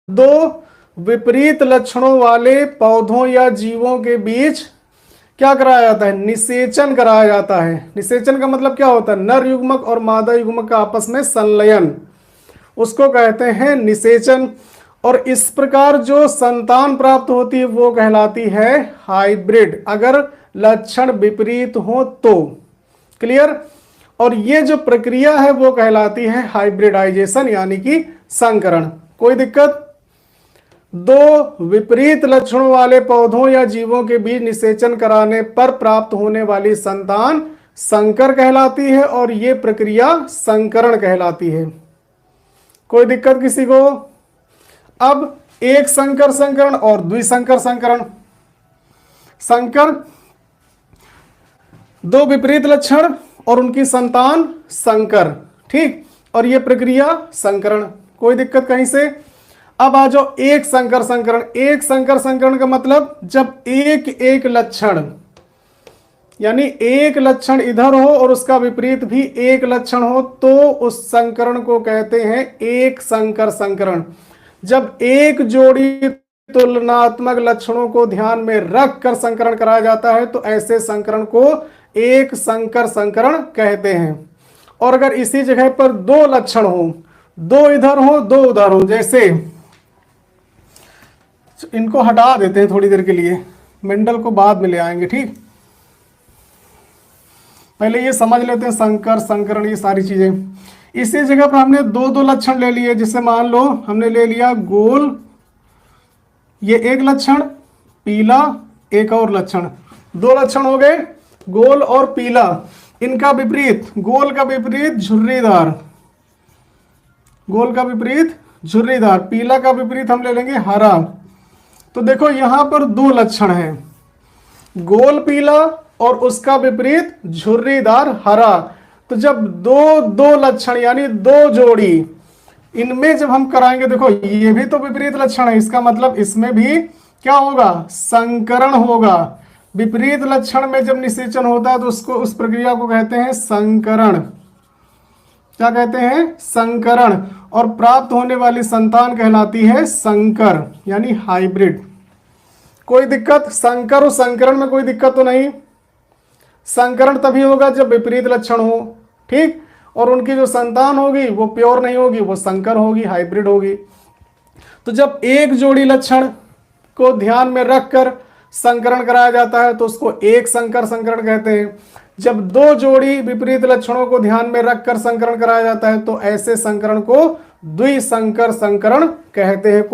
दो विपरीत लक्षणों वाले पौधों या जीवों के बीच क्या कराया जाता है? निषेचन कराया जाता है। निषेचन का मतलब क्या होता है? नर युग्मक और मादा युग्मक का आपस में संलयन, उसको कहते हैं निषेचन। और इस प्रकार जो संतान प्राप्त होती है वो कहलाती है हाइब्रिड, अगर लक्षण विपरीत हो तो। क्लियर? और ये जो प्रक्रिया है वो कहलाती है हाइब्रिडाइजेशन यानी कि संकरण। कोई दिक्कत? दो विपरीत लक्षणों वाले पौधों या जीवों के बीच निषेचन कराने पर प्राप्त होने वाली संतान संकर कहलाती है और ये प्रक्रिया संकरण कहलाती है। कोई दिक्कत किसी को? अब एक संकर संकरण और द्विसंकर संकरण। संकर, दो विपरीत लक्षण और उनकी संतान संकर, ठीक, और यह प्रक्रिया संकरण। कोई दिक्कत कहीं से? अब आ जाओ एक संकर संकरण। एक संकर संकरण का मतलब जब एक एक लक्षण, यानी एक लक्षण इधर हो और उसका विपरीत भी एक लक्षण हो, तो उस संकरण को कहते हैं एक संकर संकरण। जब एक जोड़ी तुलनात्मक लक्षणों को ध्यान में रखकर संकरण कराया जाता है तो ऐसे संकरण को एक संकर संकरण कहते हैं। और अगर इसी जगह पर दो लक्षण हो, दो इधर हो दो उधर हो, जैसे इनको हटा देते हैं थोड़ी देर के लिए, मेंडल को बाद में ले आएंगे, ठीक। पहले ये समझ लेते हैं संकर संकरण ये सारी चीजें। इसी जगह पर हमने दो दो लक्षण ले लिए, जिससे मान लो हमने ले लिया गोल, ये एक लक्षण, पीला एक और लक्षण, दो लक्षण हो गए गोल और पीला। इनका विपरीत, गोल का विपरीत झुर्रीदार, गोल का विपरीत झुर्रीदार, पीला का विपरीत हम ले लेंगे हरा। तो देखो यहां पर दो लक्षण हैं, गोल पीला और उसका विपरीत झुर्रीदार हरा। तो जब दो दो लक्षण यानी दो जोड़ी, इनमें जब हम कराएंगे, देखो ये भी तो विपरीत लक्षण है, इसका मतलब इसमें भी क्या होगा? संकरण होगा। विपरीत लक्षण में जब निषेचन होता है तो उसको, उस प्रक्रिया को कहते हैं संकरण। क्या कहते हैं? संकरण। और प्राप्त होने वाली संतान कहलाती है संकर यानी हाइब्रिड। कोई दिक्कत? संकर और संकरण में कोई दिक्कत तो नहीं। संकरण तभी होगा जब विपरीत लक्षण हो, ठीक, और उनकी जो संतान होगी वो प्योर नहीं होगी, वो संकर होगी, हाइब्रिड होगी। तो जब एक जोड़ी लक्षण को ध्यान में रखकर संकरण कराया जाता है तो उसको एक संकर संकरण कहते हैं। जब दो जोड़ी विपरीत लक्षणों को ध्यान में रखकर संकरण कराया जाता है तो ऐसे संकरण को द्विसंकर संकरण कहते हैं।